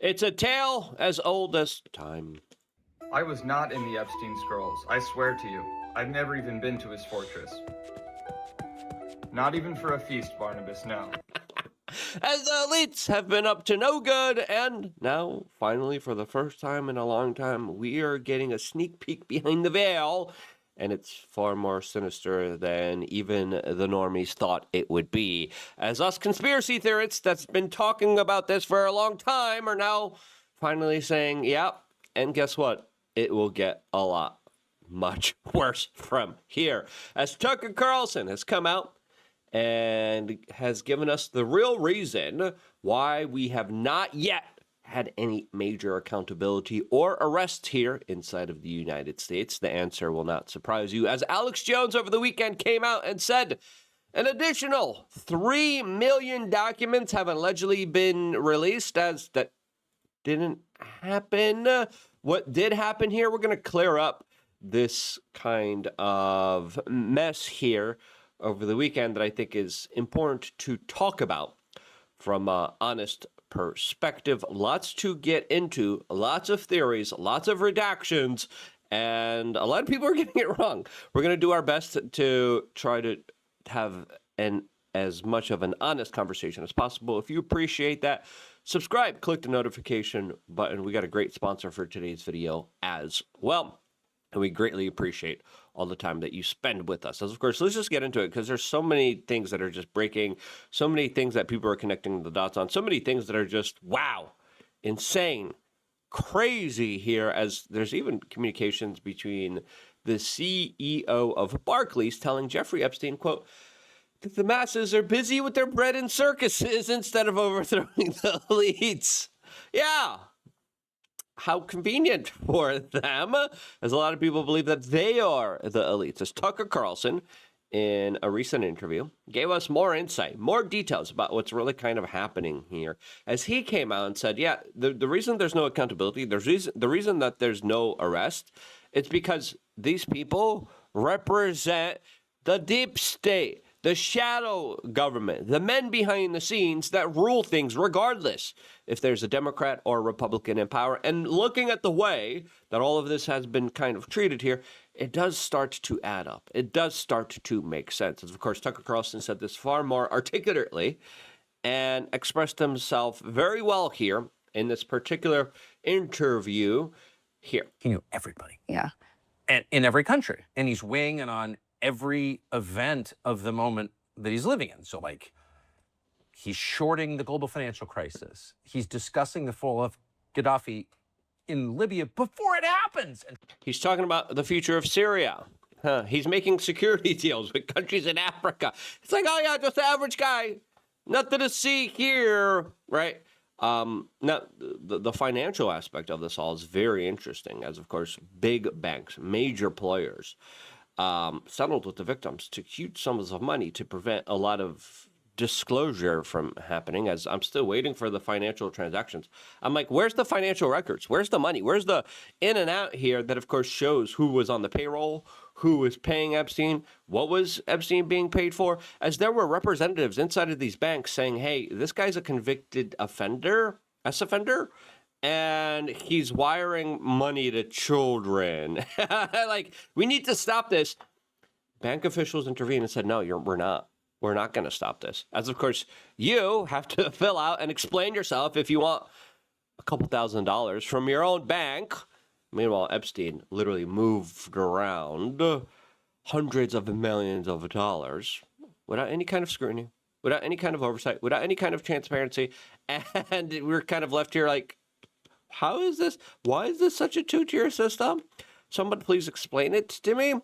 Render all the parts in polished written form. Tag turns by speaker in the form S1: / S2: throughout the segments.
S1: It's a tale as old as time.
S2: I was not in the Epstein scrolls, I swear to you. I've never even been to his fortress. Not even for a feast, Barnabas, no.
S1: As the elites have been up to no good, and now, finally, for the first time in a long time, we are getting a sneak peek behind the veil, and it's far more sinister than even the normies thought it would be. As us conspiracy theorists that's been talking about this for a long time are now finally saying, yep, and guess what? It will get a lot much worse from here. As Tucker Carlson has come out and has given us the real reason why we have not yet had any major accountability or arrests here inside of the United States. The answer will not surprise you, as Alex Jones over the weekend came out and said an additional 3 million documents have allegedly been released, as that didn't happen. What did happen here, we're going to clear up this kind of mess here over the weekend that I think is important to talk about from an honest perspective. Lots to get into, lots of theories, lots of redactions, and a lot of people are getting it wrong. We're going to do our best to try to have as much of an honest conversation as possible. If you appreciate that, subscribe, click the notification button. We got a great sponsor for today's video as well, and we greatly appreciate all the time that you spend with us. As of course, let's just get into it, because there's so many things that are just breaking, so many things that people are connecting the dots on, so many things that are just, wow, insane, crazy here, as there's even communications between the CEO of Barclays telling Jeffrey Epstein, quote, that the masses are busy with their bread and circuses instead of overthrowing the elites. Yeah. How convenient for them, as a lot of people believe that they are the elites. As Tucker Carlson, in a recent interview, gave us more insight, more details about what's really kind of happening here, as he came out and said, yeah, the reason there's no accountability, the reason that there's no arrest, it's because these people represent the deep state, the shadow government, the men behind the scenes that rule things regardless if there's a Democrat or a Republican in power. And looking at the way that all of this has been kind of treated here, it does start to add up. It does start to make sense. As of course, Tucker Carlson said this far more articulately and expressed himself very well here in this particular interview here.
S3: He knew everybody.
S4: Yeah.
S3: And in every country. And he's weighing in on every event of the moment that he's living in. So, like, he's shorting the global financial crisis. He's discussing the fall of Gaddafi in Libya before it happens.
S1: He's talking about the future of Syria. He's making security deals with countries in Africa. It's like, oh yeah, just the average guy. Nothing to see here, right? Now, the financial aspect of this all is very interesting, as of course, big banks, major players, settled with the victims to huge sums of money to prevent a lot of disclosure from happening, as I'm still waiting for the financial transactions. I'm like, where's the financial records? Where's the money? Where's the in and out here that, of course, shows who was on the payroll, who was paying Epstein, what was Epstein being paid for? As there were representatives inside of these banks saying, hey, this guy's a convicted offender, ex-offender, and he's wiring money to children. Like, we need to stop this. Bank officials intervened and said, no, we're not. We're not going to stop this. As of course, you have to fill out and explain yourself if you want a couple $1,000s from your own bank. Meanwhile, Epstein literally moved around hundreds of millions of dollars without any kind of scrutiny, without any kind of oversight, without any kind of transparency. And we're kind of left here like, how is this? Why is this such a two-tier system? Someone please explain it to me.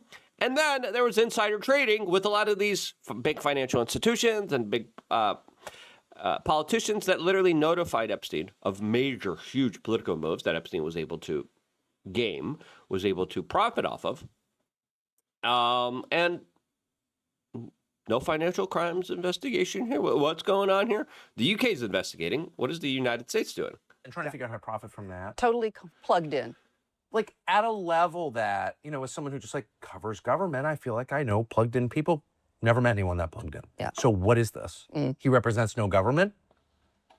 S1: And then there was insider trading with a lot of these big financial institutions and big politicians that literally notified Epstein of major, huge political moves that Epstein was able to game, was able to profit off of. And no financial crimes investigation here. What's going on here? The UK is investigating. What is the United States doing?
S3: And trying to figure out how to profit from that.
S4: Totally plugged in.
S3: Like, at a level that, you know, as someone who just, like, covers government, I feel like I know plugged in people. Never met anyone that plugged in.
S4: Yeah.
S3: So what is this? He represents no government.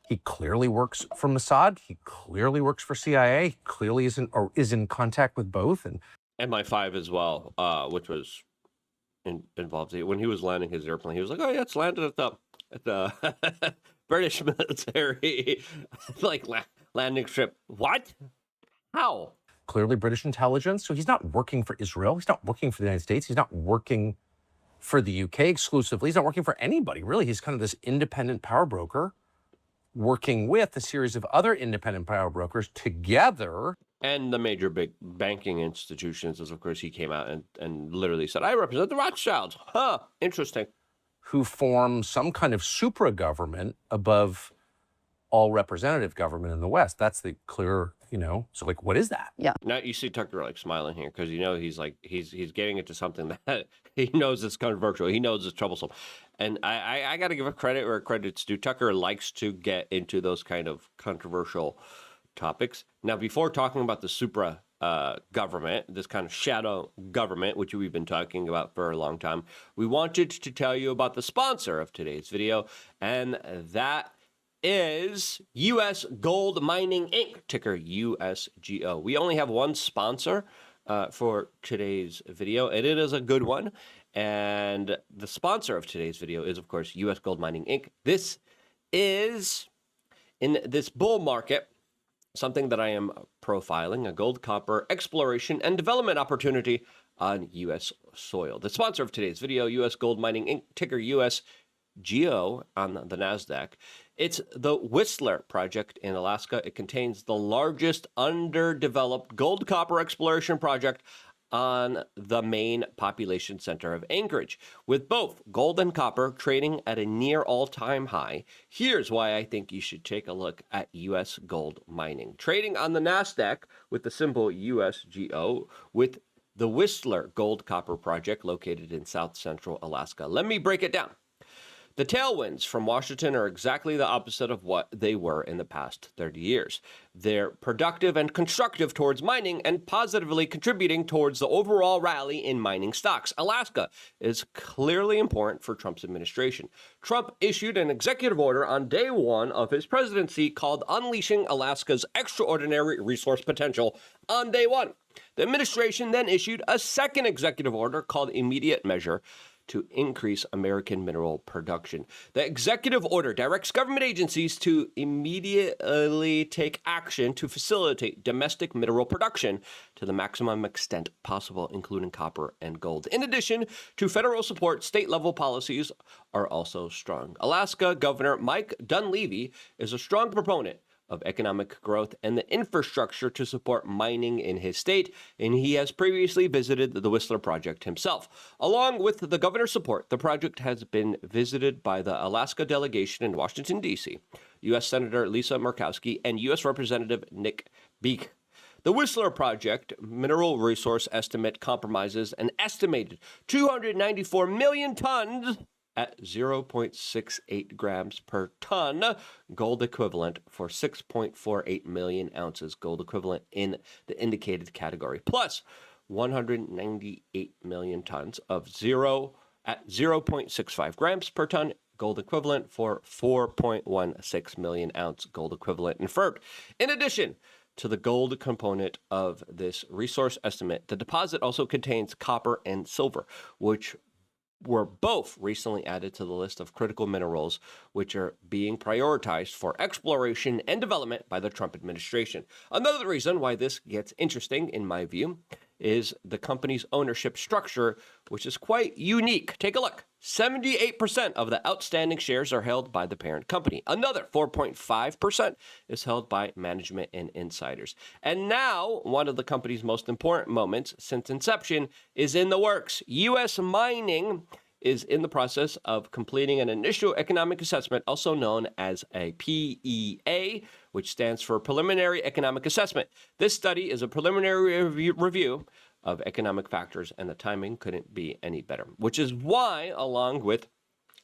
S3: He clearly works for Mossad. He clearly works for CIA. He clearly is in contact with both. And
S1: MI5 as well, which was involved. When he was landing his airplane, he was like, "Oh yeah, it's landed at the British military landing strip." What? How?
S3: clearly British intelligence. So he's not working for Israel. He's not working for the United States. He's not working for the UK exclusively. He's not working for anybody, really. He's kind of this independent power broker working with a series of other independent power brokers together.
S1: And the major big banking institutions, as of course he came out and literally said, "I represent the Rothschilds." Huh, interesting.
S3: Who form some kind of supra government above all representative government in the West. That's the clear, so like, what is that?
S4: Yeah.
S1: Now you see Tucker like smiling here because he's getting into something that he knows is controversial. He knows it's troublesome, and I got to give a credit where credit's due. Tucker likes to get into those kind of controversial topics. Now, before talking about the supra government, this kind of shadow government, which we've been talking about for a long time, we wanted to tell you about the sponsor of today's video, and that is U.S. Gold Mining Inc., ticker USGO. We only have one sponsor for today's video, and it is a good one. And the sponsor of today's video is, of course, U.S. Gold Mining Inc. This is, in this bull market, something that I am profiling, a gold copper exploration and development opportunity on U.S. soil. The sponsor of today's video, U.S. Gold Mining Inc., ticker USGO on the NASDAQ. It's the Whistler project in Alaska. It contains the largest underdeveloped gold copper exploration project on the main population center of Anchorage. With both gold and copper trading at a near all-time high, here's why I think you should take a look at U.S. Gold Mining. Trading on the NASDAQ with the symbol USGO, with the Whistler Gold Copper Project located in south central Alaska. Let me break it down. The tailwinds from Washington are exactly the opposite of what they were in the past 30 years. They're productive and constructive towards mining and positively contributing towards the overall rally in mining stocks. Alaska is clearly important for Trump's administration. Trump issued an executive order on day one of his presidency called Unleashing Alaska's Extraordinary Resource Potential on day one. The administration then issued a second executive order called Immediate Measure to increase American mineral production. The executive order directs government agencies to immediately take action to facilitate domestic mineral production to the maximum extent possible, including copper and gold. In addition to federal support, state-level policies are also strong. Alaska Governor Mike Dunleavy is a strong proponent of economic growth and the infrastructure to support mining in his state, and he has previously visited the Whistler project himself. Along with the governor's support, the project has been visited by the Alaska delegation in Washington, D.C., U.S. Senator Lisa Murkowski, and U.S. Representative Nick Beek. The Whistler project mineral resource estimate comprises an estimated 294 million tons at 0.68 grams per ton gold equivalent for 6.48 million ounces gold equivalent in the indicated category, plus 198 million tons of 0.65 grams per ton gold equivalent for 4.16 million ounce gold equivalent inferred. In addition to the gold component of this resource estimate, the deposit also contains copper and silver, which were both recently added to the list of critical minerals which are being prioritized for exploration and development by the Trump administration. Another reason why this gets interesting, in my view, is the company's ownership structure, which is quite unique. Take a look. 78% of the outstanding shares are held by the parent company. Another 4.5% is held by management and insiders. And now, one of the company's most important moments since inception is in the works. U.S. Mining is in the process of completing an initial economic assessment, also known as a PEA, which stands for Preliminary Economic Assessment. This study is a preliminary review of economic factors, and the timing couldn't be any better, which is why, along with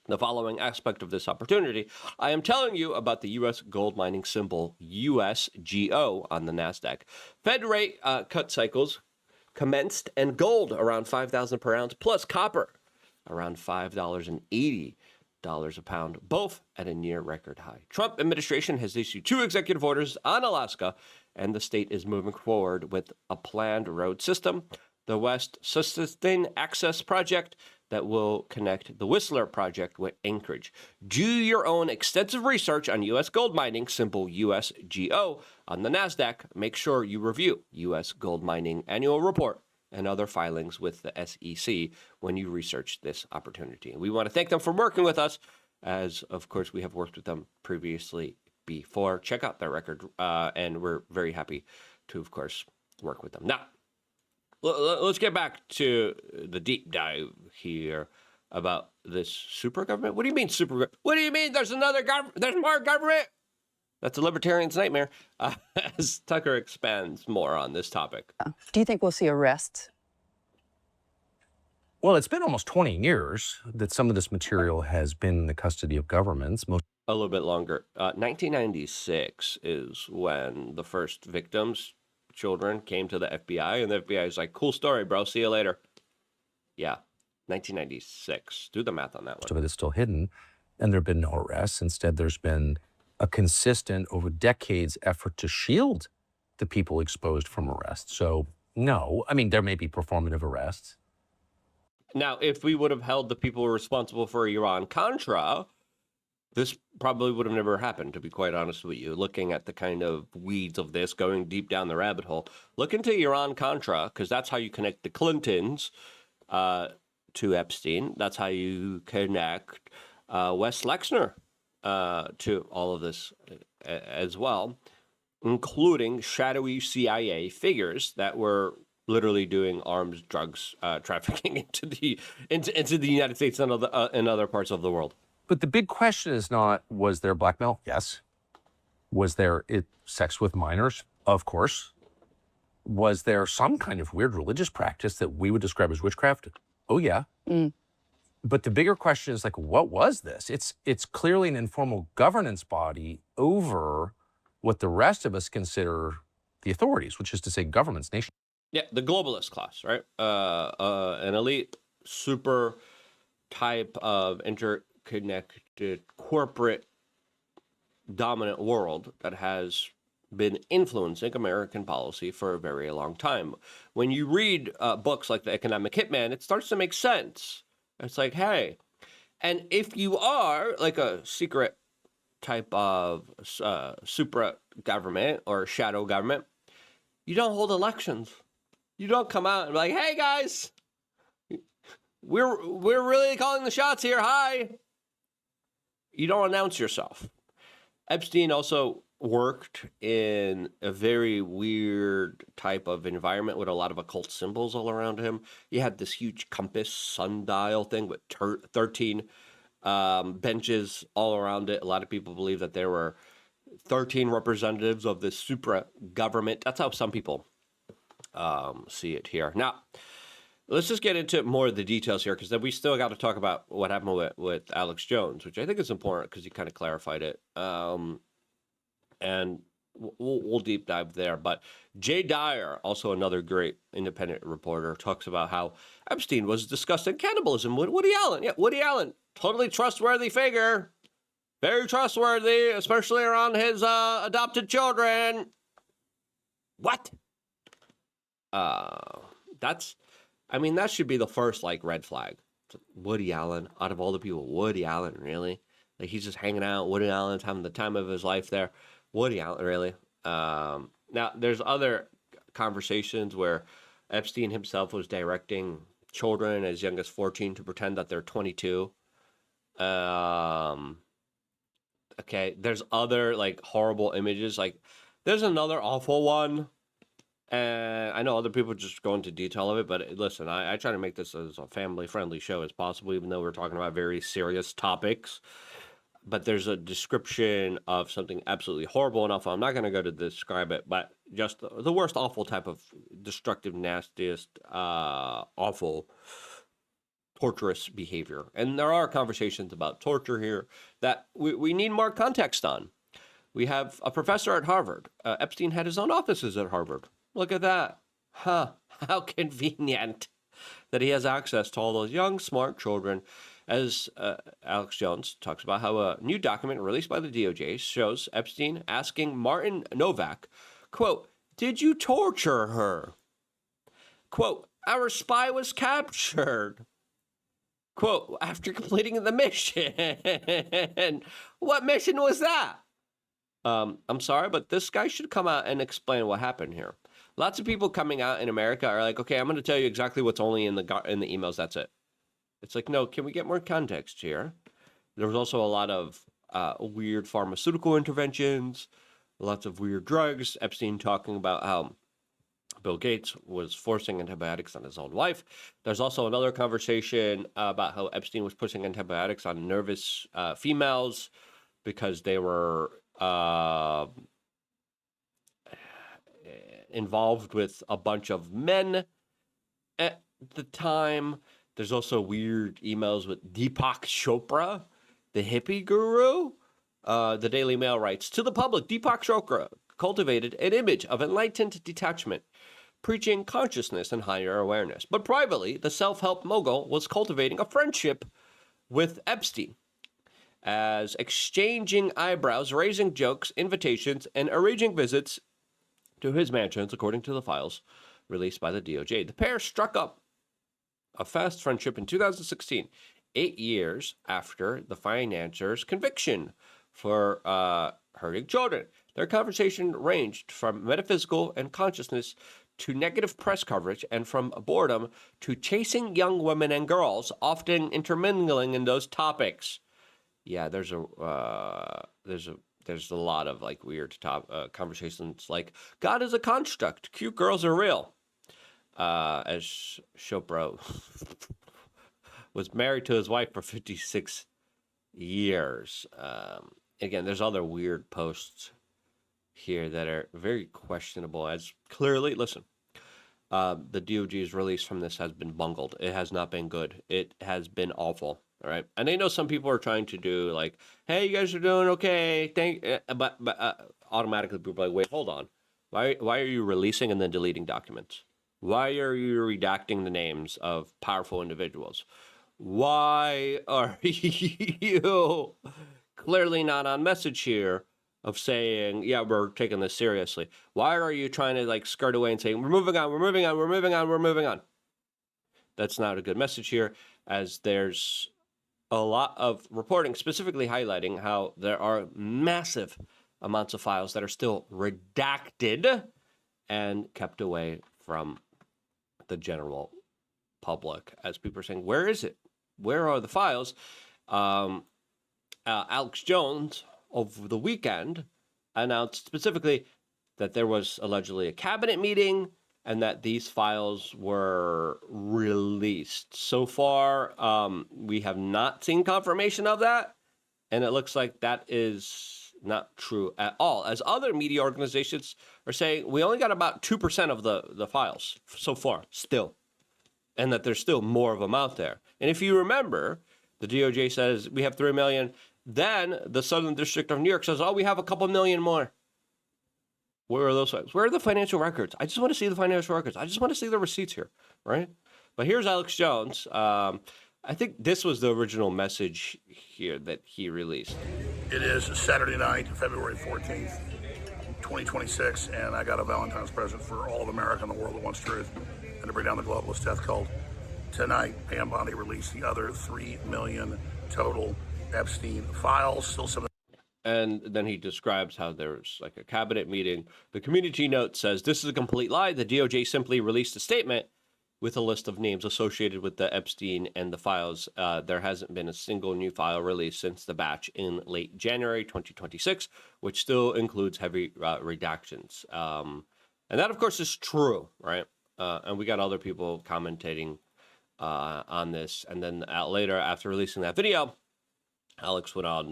S1: the following aspect of this opportunity, I am telling you about the U.S. gold mining symbol USGO on the NASDAQ. Fed rate cut cycles commenced, and gold around $5,000 per ounce, plus copper around $5.80 a pound, both at a near record high. Trump administration has issued 2 executive orders on Alaska, and the state is moving forward with a planned road system, the West Sustained Access Project, that will connect the Whistler Project with Anchorage. Do your own extensive research on U.S. gold mining, symbol USGO, on the NASDAQ. Make sure you review U.S. Gold Mining Annual Report and other filings with the SEC when you research this opportunity. And we want to thank them for working with us, as, of course, we have worked with them previously before. Check out their record, and we're very happy to, of course, work with them. Now, let's get back to the deep dive here about this super government. What do you mean super? What do you mean there's another government? There's more government? That's a libertarian's nightmare. As Tucker expands more on this topic.
S4: Do you think we'll see arrests?
S3: Well, it's been almost 20 years that some of this material has been in the custody of governments.
S1: A little bit longer. 1996 is when the first victims, children, came to the FBI, and the FBI is like, cool story, bro. See you later. Yeah, 1996. Do the math on that one.
S3: Most of it is still hidden, and there have been no arrests. Instead, there's been a consistent, over decades, effort to shield the people exposed from arrest. So, no. I mean, there may be performative arrests.
S1: Now, if we would have held the people responsible for Iran-Contra, this probably would have never happened, to be quite honest with you. Looking at the kind of weeds of this, going deep down the rabbit hole, look into Iran-Contra, because that's how you connect the Clintons to Epstein. That's how you connect Wes Lexner to all of this as well, including shadowy CIA figures that were literally doing arms, drugs, trafficking into the United States and other parts of the world.
S3: But the big question is not, was there blackmail? Yes. Was there sex with minors? Of course. Was there some kind of weird religious practice that we would describe as witchcraft? Oh, yeah. But the bigger question is, like, what was this? It's clearly an informal governance body over what the rest of us consider the authorities, which is to say governments, nations.
S1: Yeah, the globalist class, right? An elite, super type of interconnected corporate dominant world that has been influencing American policy for a very long time. When you read books like The Economic Hitman, it starts to make sense. It's like, hey, and if you are like a secret type of supra government or shadow government, you don't hold elections. You don't come out and be like, hey guys, we're really calling the shots here. Hi. You don't announce yourself. Epstein also worked in a very weird type of environment with a lot of occult symbols all around him. He had this huge compass sundial thing with 13 benches all around it. A lot of people believe that there were 13 representatives of this supra government. That's how some people see it here. Now, let's just get into more of the details here, because then we still got to talk about what happened with Alex Jones, which I think is important because he kind of clarified it. And we'll deep dive there. But Jay Dyer, also another great independent reporter, talks about how Epstein was discussing cannibalism with Woody Allen. Yeah, Woody Allen, totally trustworthy figure. Very trustworthy, especially around his adopted children. What? That should be the first, red flag. Woody Allen, out of all the people, Woody Allen, really? Like, he's just hanging out. Woody Allen's having the time of his life there. Woody Allen, really? Now, there's other conversations where Epstein himself was directing children as young as 14 to pretend that they're 22. Okay, there's other, horrible images. There's another awful one. And I know other people just go into detail of it, but listen, I try to make this as a family-friendly show as possible, even though we're talking about very serious topics. But there's a description of something absolutely horrible enough. I'm not going to go to describe it, but just the worst awful type of destructive, nastiest, awful, torturous behavior. And there are conversations about torture here that we need more context on. We have a professor at Harvard. Epstein had his own offices at Harvard. Look at that. Huh. How convenient that he has access to all those young, smart children. as Alex Jones talks about how a new document released by the DOJ shows Epstein asking Martin Novak, quote, "Did you torture her?" Quote, "Our spy was captured." Quote, "After completing the mission." What mission was that? I'm sorry, but this guy should come out and explain what happened here. Lots of people coming out in America are like, okay, I'm going to tell you exactly what's only in the emails. That's it. It's like, no, can we get more context here? There was also a lot of weird pharmaceutical interventions, lots of weird drugs. Epstein talking about how Bill Gates was forcing antibiotics on his own wife. There's also another conversation about how Epstein was pushing antibiotics on nervous females because they were involved with a bunch of men at the time. There's also weird emails with Deepak Chopra, the hippie guru. The Daily Mail writes, to the public, Deepak Chopra cultivated an image of enlightened detachment, preaching consciousness and higher awareness. But privately, the self-help mogul was cultivating a friendship with Epstein, as exchanging eyebrows, raising jokes, invitations, and arranging visits to his mansions, according to the files released by the DOJ. The pair struck up a fast friendship in 2016, 8 years after the financier's conviction for hurting children. Their conversation ranged from metaphysical and consciousness to negative press coverage, and from boredom to chasing young women and girls, often intermingling in those topics. Yeah, there's a lot of like weird conversations like God is a construct, cute girls are real. As Chopra was married to his wife for 56 years. Again, there's other weird posts here that are very questionable. As clearly, listen, the DOJ's release from this has been bungled. It has not been good. It has been awful. All right, and I know some people are trying to do like, "Hey, you guys are doing okay," but automatically people are like, "Wait, hold on. Why are you releasing and then deleting documents? Why are you redacting the names of powerful individuals? Why are you clearly not on message here of saying, yeah, we're taking this seriously? Why are you trying to like skirt away and saying, we're moving on, we're moving on, we're moving on, we're moving on?" That's not a good message here, as there's a lot of reporting specifically highlighting how there are massive amounts of files that are still redacted and kept away from the general public, as people are saying, where is it? Where are the files? Alex Jones, over the weekend, announced specifically that there was allegedly a cabinet meeting and that these files were released. So far, we have not seen confirmation of that, and it looks like that is not true at all, as other media organizations are saying we only got about 2% of the files so far still, and that there's still more of them out there. And if you remember, the DOJ says we have 3 million. Then the Southern District of New York says, oh, we have a couple million more. Where are those files? Where are the financial records? I just want to see the financial records. I just want to see the receipts here, right? But here's Alex Jones. I think this was the original message here that he released.
S5: It is Saturday night, February 14th, 2026, and I got a Valentine's present for all of America and the world that wants truth, and to bring down the globalist death cult. Tonight, Pam Bondi released the other 3 million total Epstein files. Still some.
S1: And then he describes how there's like a cabinet meeting. The community note says, this is a complete lie. The DOJ simply released a statement with a list of names associated with the Epstein and the files. There hasn't been a single new file released since the batch in late January 2026, which still includes heavy redactions. And that, of course, is true, right? And we got other people commentating on this. And then later, after releasing that video, Alex went on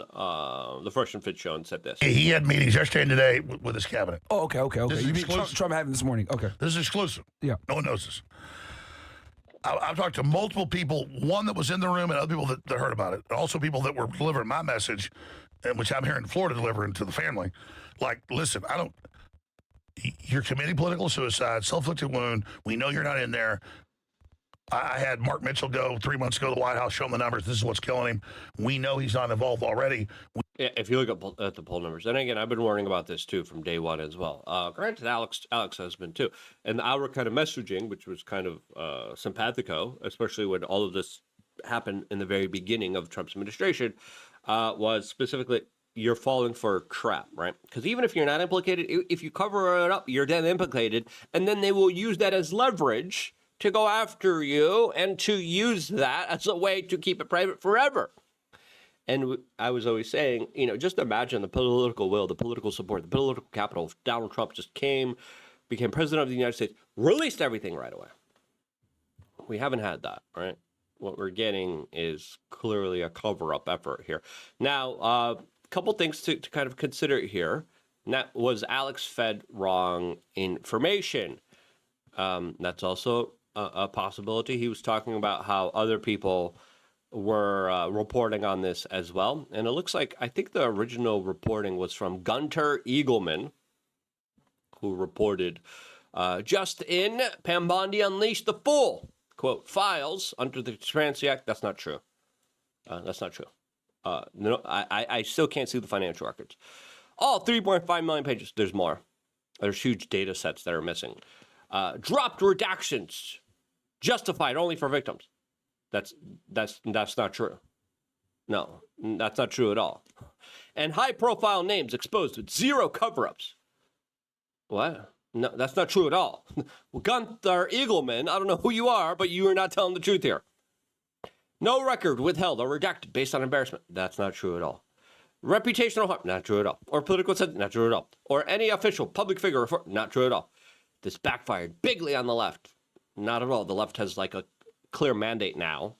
S1: the Fresh and Fit show and said this.
S5: He had meetings yesterday and today with his cabinet.
S6: Oh, okay.
S5: This is
S6: You mean
S5: exclusive.
S6: Trump having this morning? Okay.
S5: This is exclusive.
S6: Yeah.
S5: No one knows this. I've talked to multiple people, one that was in the room and other people that heard about it, and also people that were delivering my message, and which I'm here in Florida delivering to the family. Like, listen, you're committing political suicide, self-inflicted wound. We know you're not in there. I had Mark Mitchell go 3 months ago to the White House, show him the numbers. This is what's killing him. We know he's not involved already.
S1: Yeah, if you look at the poll numbers, and again, I've been warning about this too from day one as well. Granted, Alex has been too, and our kind of messaging, which was kind of simpatico, especially when all of this happened in the very beginning of Trump's administration, was specifically you're falling for crap, right? Because even if you're not implicated, if you cover it up, you're then implicated, and then they will use that as leverage to go after you and to use that as a way to keep it private forever. And I was always saying, just imagine the political will, the political support, the political capital. If Donald Trump just became president of the United States, released everything right away. We haven't had that, right? What we're getting is clearly a cover-up effort here. Now, a couple things to kind of consider here. That was Alex fed wrong information. That's also a possibility. He was talking about how other people were reporting on this as well. And it looks like, I think the original reporting was from Gunter Eagleman, who reported, just in, Pam Bondi unleashed the full, quote, files under the Transparency Act. That's not true. That's not true. No, I still can't see the financial records. All 3.5 million pages. There's more. There's huge data sets that are missing. Dropped redactions, justified only for victims. That's not true. No, that's not true at all. And high-profile names exposed with zero cover-ups. What? No, that's not true at all. Gunther Eagleman, I don't know who you are, but you are not telling the truth here. No record withheld or redacted based on embarrassment. That's not true at all. Reputational harm, not true at all. Or political sense, not true at all. Or any official public figure, not true at all. This backfired bigly on the left. Not at all. The left has like a clear mandate now.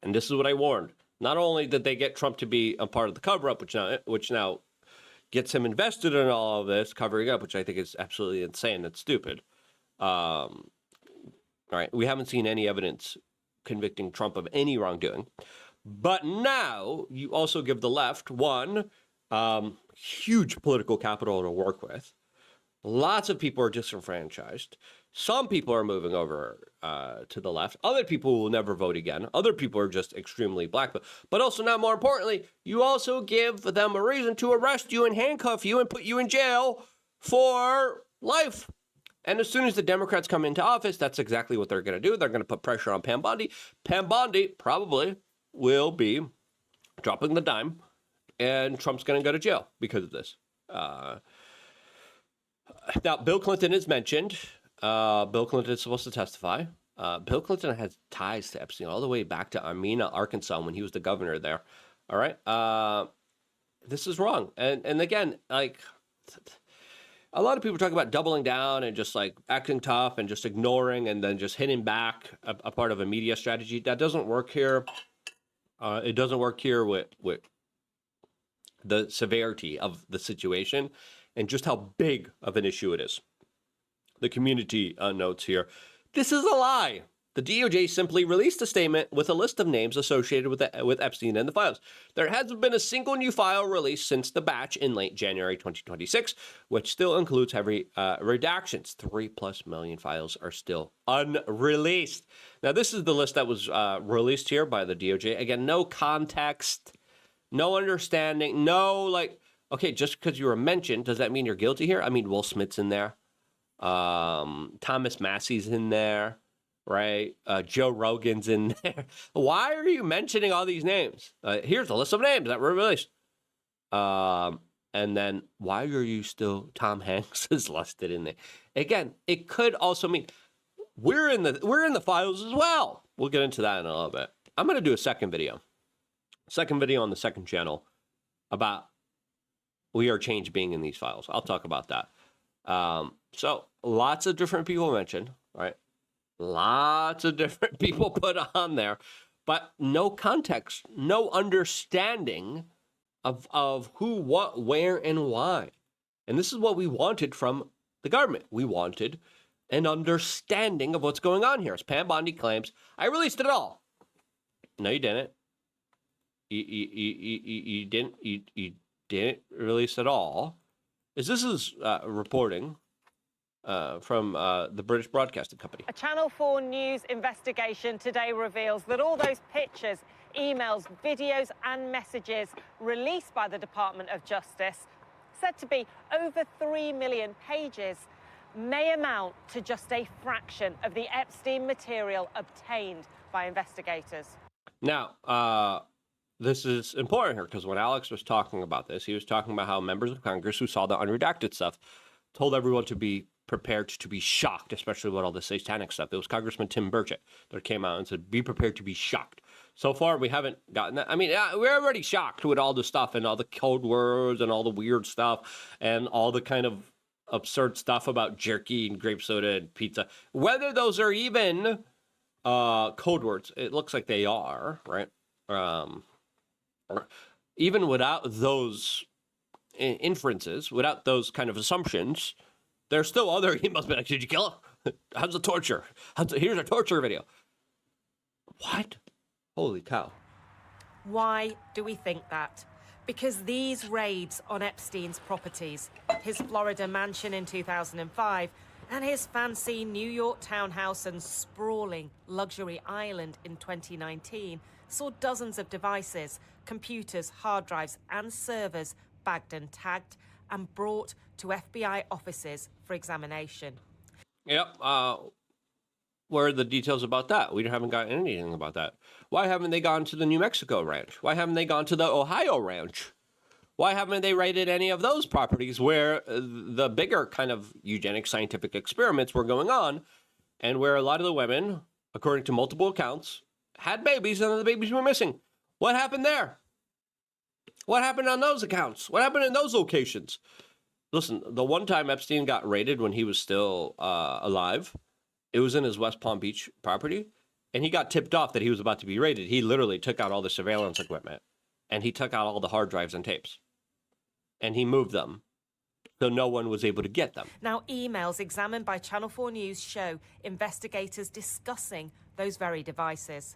S1: And this is what I warned. Not only did they get Trump to be a part of the cover-up, which now gets him invested in all of this covering up, which I think is absolutely insane and stupid. All right, we haven't seen any evidence convicting Trump of any wrongdoing. But now you also give the left one huge political capital to work with. Lots of people are disenfranchised. Some people are moving over to the left. Other people will never vote again. Other people are just extremely black. But also, now more importantly, you also give them a reason to arrest you and handcuff you and put you in jail for life. And as soon as the Democrats come into office, that's exactly what they're going to do. They're going to put pressure on Pam Bondi. Pam Bondi probably will be dropping the dime, and Trump's going to go to jail because of this. Now, Bill Clinton is mentioned. Bill Clinton is supposed to testify. Bill Clinton has ties to Epstein all the way back to Armenia, Arkansas, when he was the governor there. All right. This is wrong. And again, like, a lot of people talk about doubling down and just like acting tough and just ignoring and then just hitting back a part of a media strategy. That doesn't work here. It doesn't work here with the severity of the situation and just how big of an issue it is. The community notes here. This is a lie. The DOJ simply released a statement with a list of names associated with Epstein and the files. There hasn't been a single new file released since the batch in late January 2026, which still includes heavy redactions. 3+ million files are still unreleased. Now, this is the list that was released here by the DOJ. Again, no context, no understanding, no like, okay, just because you were mentioned, does that mean you're guilty here? I mean, Will Smith's in there. Thomas Massey's in there. Right? Joe Rogan's in there. Why are you mentioning all these names? Here's a list of names that were released. And then why are you still, Tom Hanks is listed in there? Again, it could also mean we're in the files as well. We'll get into that in a little bit. I'm going to do a second video on the second channel about we are change being in these files. I'll talk about that. So lots of different people mentioned, right? Lots of different people put on there, but no context, no understanding of who, what, where, and why. And this is what we wanted from the government. We wanted an understanding of what's going on here. As Pam Bondi claims, I released it all. No, you didn't. You didn't release it all. This is reporting from the British Broadcasting Company.
S6: A Channel 4 News investigation today reveals that all those pictures, emails, videos and messages released by the Department of Justice, said to be over 3 million pages, may amount to just a fraction of the Epstein material obtained by investigators.
S1: Now, this is important here because when Alex was talking about this, he was talking about how members of Congress who saw the unredacted stuff told everyone to be prepared to be shocked, especially with all the satanic stuff. It was Congressman Tim Burchett that came out and said, be prepared to be shocked. So far, we haven't gotten that. I mean, we're already shocked with all the stuff and all the code words and all the weird stuff and all the kind of absurd stuff about jerky and grape soda and pizza. Whether those are even code words, it looks like they are, right? Even without those inferences, without those kind of assumptions, there's still other emails. Like, did you kill her? How's the torture? Here's a torture video. What? Holy cow.
S6: Why do we think that? Because these raids on Epstein's properties, his Florida mansion in 2005, and his fancy New York townhouse and sprawling luxury island in 2019, saw dozens of devices, computers, hard drives, and servers bagged and tagged and brought to FBI offices for examination.
S1: Yep. Where are the details about that? We haven't gotten anything about that. Why haven't they gone to the New Mexico ranch? Why haven't they gone to the Ohio ranch? Why haven't they raided any of those properties where the bigger kind of eugenic scientific experiments were going on and where a lot of the women, according to multiple accounts, had babies and the babies were missing? What happened there? What happened on those accounts? What happened in those locations? Listen, the one time Epstein got raided when he was still alive, it was in his West Palm Beach property, and he got tipped off that he was about to be raided. He literally took out all the surveillance equipment, and he took out all the hard drives and tapes, and he moved them so no one was able to get them.
S6: Now, emails examined by Channel 4 News show investigators discussing those very devices.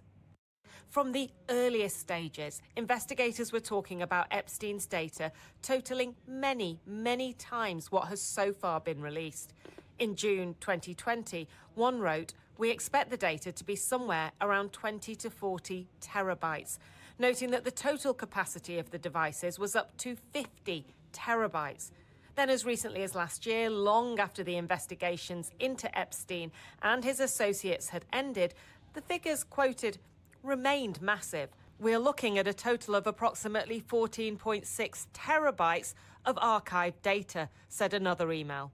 S6: From the earliest stages, investigators were talking about Epstein's data totaling many, many times what has so far been released. In June 2020, one wrote, "We expect the data to be somewhere around 20 to 40 terabytes," noting that the total capacity of the devices was up to 50 terabytes. Then as recently as last year, long after the investigations into Epstein and his associates had ended, the figures quoted remained massive. We're looking at a total of approximately 14.6 terabytes of archived data, said another email.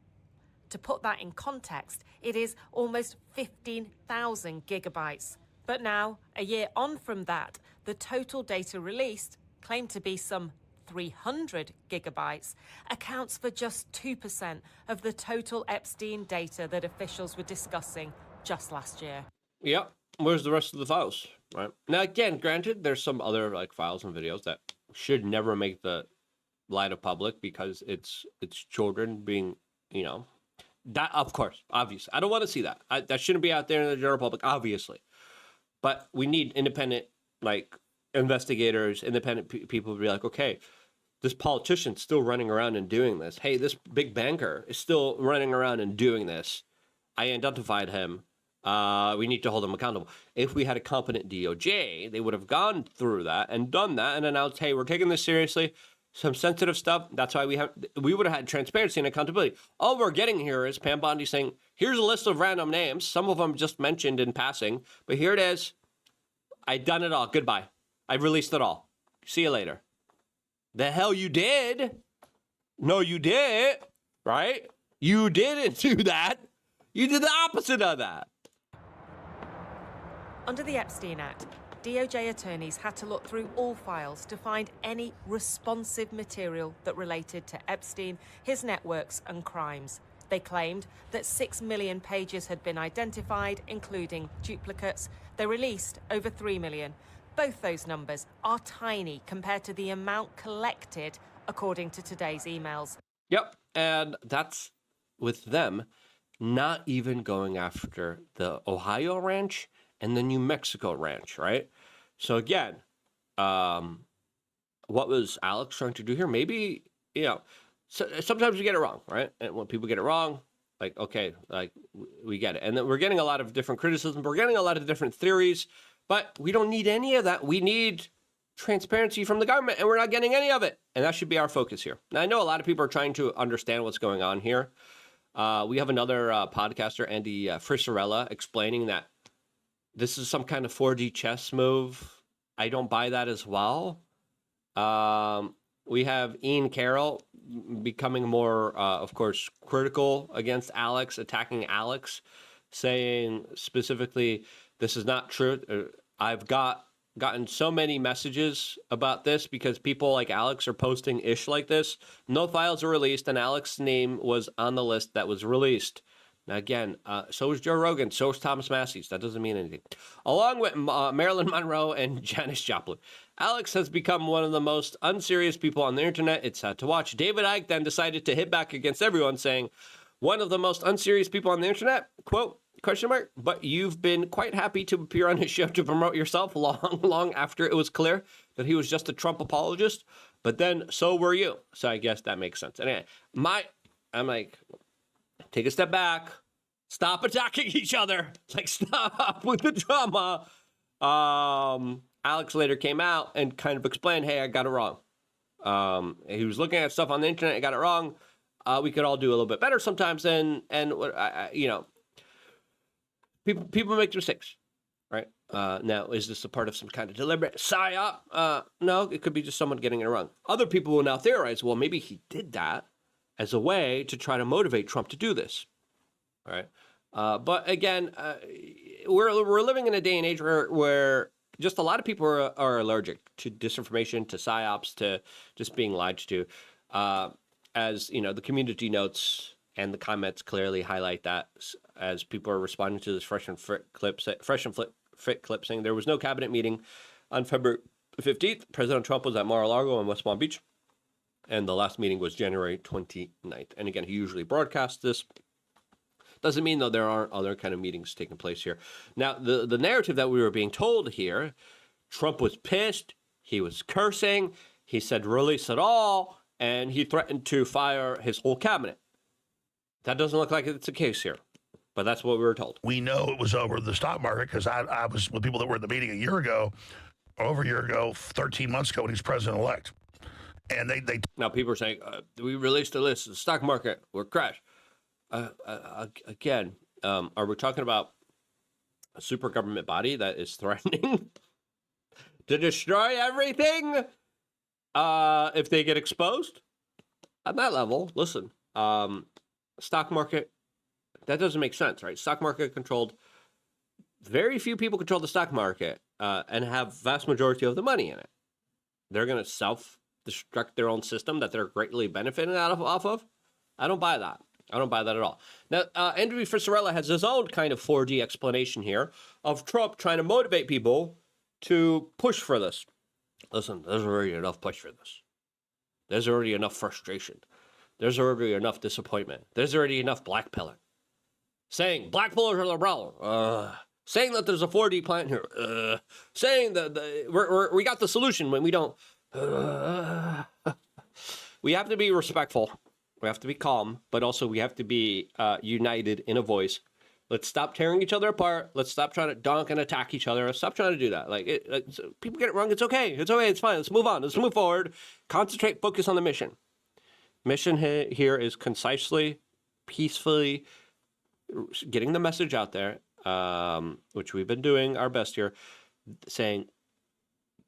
S6: To put that in context, it is almost 15,000 gigabytes. But now, a year on from that, the total data released, claimed to be some 300 gigabytes, accounts for just 2% of the total Epstein data that officials were discussing just last year.
S1: Yep. Where's the rest of the files? Right. Now, again, granted, there's some other like files and videos that should never make the light of public because it's children being, that, of course, obviously. I don't want to see that. That shouldn't be out there in the general public, obviously. But we need independent, investigators, independent people to be like, okay, this politician's still running around and doing this. Hey, this big banker is still running around and doing this. I identified him. We need to hold him accountable. If we had a competent DOJ, they would have gone through that and done that and announced, hey, we're taking this seriously. Some sensitive stuff. That's why we would have had transparency and accountability. All we're getting here is Pam Bondi saying, here's a list of random names. Some of them just mentioned in passing, but here it is. I've done it all. Goodbye. I've released it all. See you later. The hell you did? No, you did, right? You didn't do that. You did the opposite of that.
S6: Under the Epstein Act, DOJ attorneys had to look through all files to find any responsive material that related to Epstein, his networks, and crimes. They claimed that 6 million pages had been identified, including duplicates. They released over 3 million. Both those numbers are tiny compared to the amount collected, according to today's emails.
S1: Yep, and that's with them not even going after the Ohio ranch and the New Mexico ranch, right? So again, what was Alex trying to do here? Maybe, sometimes we get it wrong, right? And when people get it wrong, Like, okay, like we get it. And then we're getting a lot of different criticism. We're getting a lot of different theories, but we don't need any of that. We need transparency from the government, and we're not getting any of it. And that should be our focus here. Now, I know a lot of people are trying to understand what's going on here. We have another podcaster, Andy Frisarella, explaining that this is some kind of 4D chess move. I don't buy that as well. We have Ian Carroll becoming more, of course, critical against Alex, attacking Alex, saying specifically, this is not true. I've gotten so many messages about this because people like Alex are posting ish like this. No files are released, and Alex's name was on the list that was released. Now, again, so is Joe Rogan, so is Thomas Massey's. That doesn't mean anything. Along with Marilyn Monroe and Janis Joplin, Alex has become one of the most unserious people on the internet. It's sad to watch. David Icke then decided to hit back against everyone, saying, one of the most unserious people on the internet, quote, question mark, but you've been quite happy to appear on his show to promote yourself long after it was clear that he was just a Trump apologist. But then so were you. So I guess that makes sense. Anyway, I'm like, take a step back. Stop attacking each other. Like, stop with the drama. Alex later came out and kind of explained, hey, I got it wrong. He was looking at stuff on the internet. I got it wrong. We could all do a little bit better sometimes. And you know, people make mistakes, right? Now, is this a part of some kind of deliberate psyop? No, it could be just someone getting it wrong. Other people will now theorize, well, maybe he did that as a way to try to motivate Trump to do this. All right. But again, we're living in a day and age where just a lot of people are allergic to disinformation, to psyops, to just being lied to. As you know, the community notes and the comments clearly highlight that as people are responding to this fresh and fit clip saying there was no cabinet meeting on February 15th. President Trump was at Mar-a-Lago in West Palm Beach, and the last meeting was January 29th. And again, he usually broadcasts this. Doesn't mean, though, there aren't other kind of meetings taking place here. Now, the narrative that we were being told here, Trump was pissed, he was cursing, he said release it all, and he threatened to fire his whole cabinet. That doesn't look like it's the case here, but that's what we were told.
S5: We know it was over the stock market because I was with people that were at the meeting over a year ago, 13 months ago when he was president-elect. And they
S1: now people are saying, we released a list, the stock market, we're crashed. Again, are we talking about a super government body that is threatening to destroy everything if they get exposed? At that level, listen, stock market, that doesn't make sense, right? Stock market controlled, very few people control the stock market and have vast majority of the money in it. They're going to self-destruct their own system that they're greatly benefiting off of. I don't buy that. I don't buy that at all. Now, Andrew Frisarella has his own kind of 4D explanation here of Trump trying to motivate people to push for this. Listen, there's already enough push for this. There's already enough frustration. There's already enough disappointment. There's already enough blackpilling. Saying black pillars are the problem. Saying that there's a 4D plan here. Saying that we got the solution when we don't. We have to be respectful. We have to be calm, but also we have to be united in a voice. Let's stop tearing each other apart. Let's stop trying to dunk and attack each other. Let's stop trying to do that. People get it wrong. It's okay. It's okay. It's fine. Let's move on. Let's move forward. Concentrate. Focus on the mission. Mission here is concisely, peacefully getting the message out there, which we've been doing our best here, saying,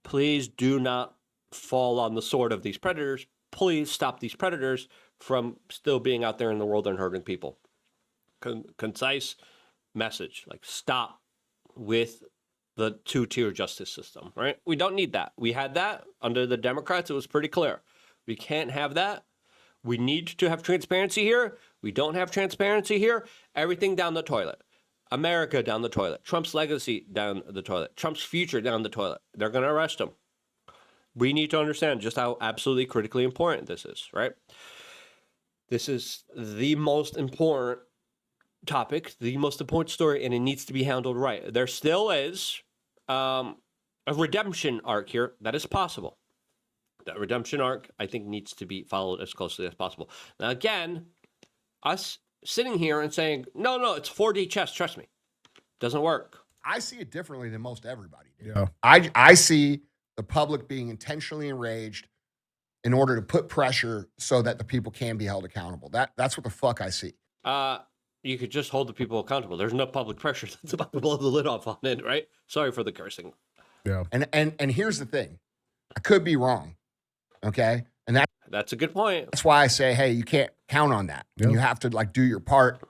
S1: please do not fall on the sword of these predators. Please stop these predators from still being out there in the world and hurting people. Concise message, like stop with the two-tier justice system, right? We don't need that. We had that under the Democrats. It was pretty clear. We can't have that. We need to have transparency here. We don't have transparency here. Everything down the toilet. America down the toilet. Trump's legacy down the toilet. Trump's future down the toilet. They're going to arrest him. We need to understand just how absolutely critically important this is, right? This is the most important topic, the most important story, and it needs to be handled right. There still is a redemption arc here that is possible. That redemption arc, I think, needs to be followed as closely as possible. Now, again, us sitting here and saying, no, it's 4D chess, trust me. Doesn't work.
S7: I see it differently than most everybody.
S8: Yeah.
S7: I see the public being intentionally enraged in order to put pressure so that the people can be held accountable. That's what the fuck I see.
S1: You could just hold the people accountable. There's no public pressure that's about to blow the lid off on it, right? Sorry for the cursing.
S8: Yeah.
S7: And here's the thing. I could be wrong. Okay? And
S1: That's a good point.
S7: that's why I say, hey, you can't count on that.
S8: Yeah.
S7: And you have to like do your part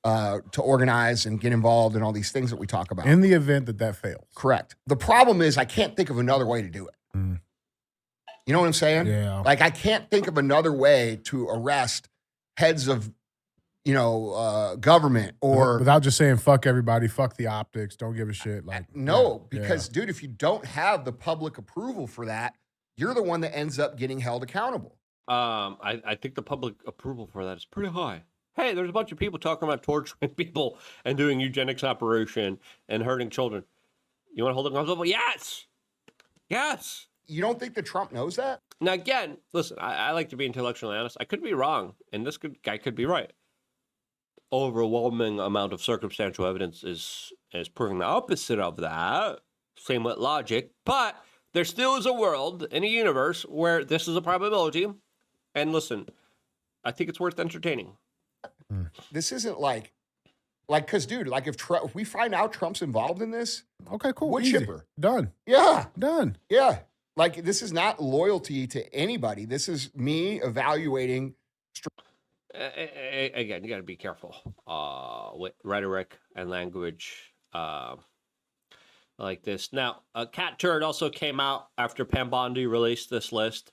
S7: to organize and get involved in all these things that we talk about.
S8: In the event that fails.
S7: Correct. The problem is I can't think of another way to do it.
S8: Mm.
S7: You know what I'm saying?
S8: Yeah.
S7: Like I can't think of another way to arrest heads of, government or
S8: without just saying fuck everybody, fuck the optics, don't give a shit. Like
S7: no,
S8: yeah,
S7: because dude, if you don't have the public approval for that, you're the one that ends up getting held accountable.
S1: I think the public approval for that is pretty high. Hey, there's a bunch of people talking about torturing people and doing eugenics operation and hurting children. You want to hold them accountable? Yes. Yes.
S7: You don't think that Trump knows that?
S1: Now, again, listen, I like to be intellectually honest. I could be wrong, and this guy could be right. Overwhelming amount of circumstantial evidence is proving the opposite of that. Same with logic. But there still is a world in a universe where this is a probability. And listen, I think it's worth entertaining.
S7: This isn't like, because dude, like if we find out Trump's involved in this,
S8: okay, cool.
S7: wood
S8: Easy.
S7: chipper.
S8: Done.
S7: Yeah.
S8: Done.
S7: Yeah. Like this is not loyalty to anybody. This is me evaluating.
S1: Again, you got to be careful with rhetoric and language like this. Now, Cat Turd also came out after Pam Bondi released this list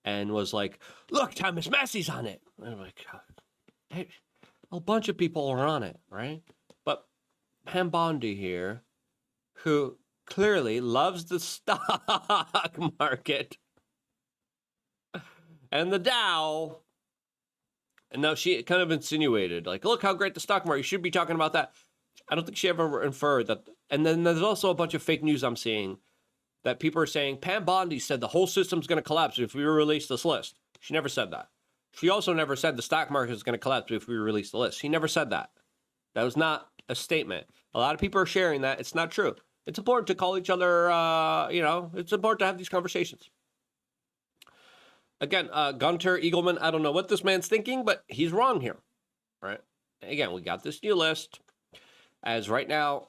S1: and was like, look, Thomas Massey's on it. And I'm like, hey, a bunch of people are on it, right? But Pam Bondi here, who clearly loves the stock market and the Dow. And now she kind of insinuated, like, look how great the stock market, you should be talking about that. I don't think she ever inferred that. And then there's also a bunch of fake news I'm seeing that people are saying, Pam Bondi said the whole system's going to collapse if we release this list. She never said that. She also never said the stock market is going to collapse if we release the list. She never said that. That was not a statement. A lot of people are sharing that. It's not true. It's important to call each other, it's important to have these conversations. Again, Gunter Eagleman, I don't know what this man's thinking, but he's wrong here, right? Again, we got this new list. As right now,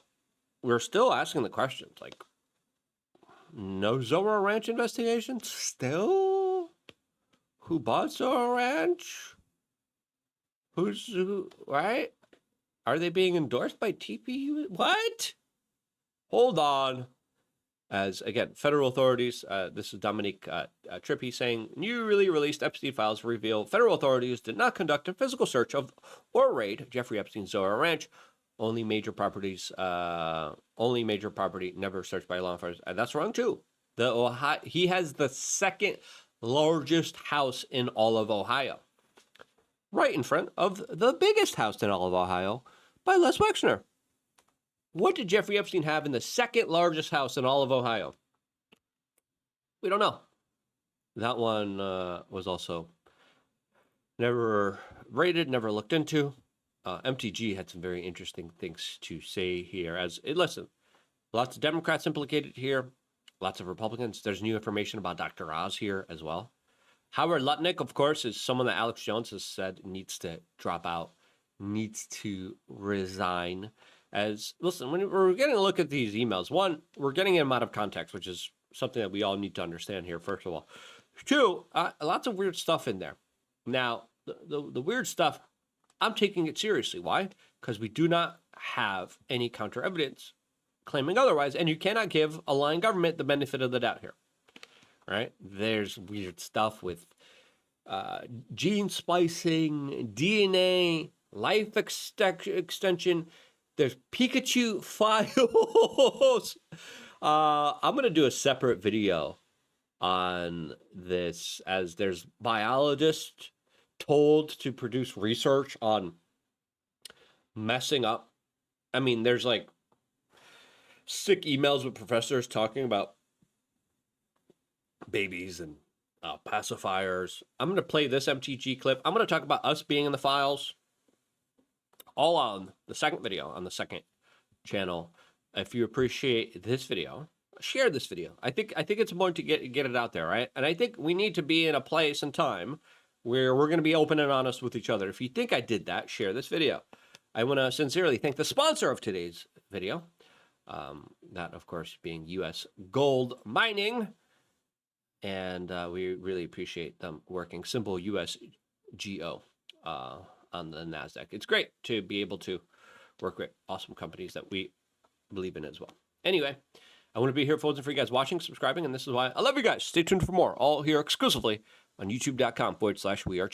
S1: we're still asking the questions, like, no Zorro Ranch investigations? Still? Who bought Zorro Ranch? Who, right? Are they being endorsed by TPU? What? Hold on. As, again, federal authorities, this is Dominique Trippi saying, newly released Epstein files reveal federal authorities did not conduct a physical search of or raid Jeffrey Epstein's Zorro Ranch. Only major property never searched by law enforcement. That's wrong, too. He has the second largest house in all of Ohio. Right in front of the biggest house in all of Ohio by Les Wexner. What did Jeffrey Epstein have in the second largest house in all of Ohio? We don't know. That one was also never rated, never looked into. MTG had some very interesting things to say here. Listen, lots of Democrats implicated here, lots of Republicans. There's new information about Dr. Oz here as well. Howard Lutnick, of course, is someone that Alex Jones has said needs to drop out, needs to resign. Listen, when we're getting a look at these emails, one, we're getting them out of context, which is something that we all need to understand here, first of all. Two, lots of weird stuff in there. Now, the weird stuff, I'm taking it seriously. Why? Because we do not have any counter evidence claiming otherwise, and you cannot give a lying government the benefit of the doubt here. Right? There's weird stuff with gene splicing, DNA, life extension. There's Pikachu files. I'm going to do a separate video on this, as there's biologists told to produce research on messing up. I mean, there's like sick emails with professors talking about babies and pacifiers. I'm going to play this MTG clip. I'm going to talk about us being in the files. all on the second video on the second channel. If you appreciate this video, share this video. I think it's important to get it out there, right? And I think we need to be in a place and time where we're going to be open and honest with each other. If you think I did that, share this video. I want to sincerely thank the sponsor of today's video, that, of course, being U.S. Gold Mining. And we really appreciate them working. Symbol USGO on the NASDAQ. It's great to be able to work with awesome companies that we believe in as well. Anyway, I want to be here for you guys watching, subscribing, and this is why I love you guys. Stay tuned for more, all here exclusively on youtube.com/weare.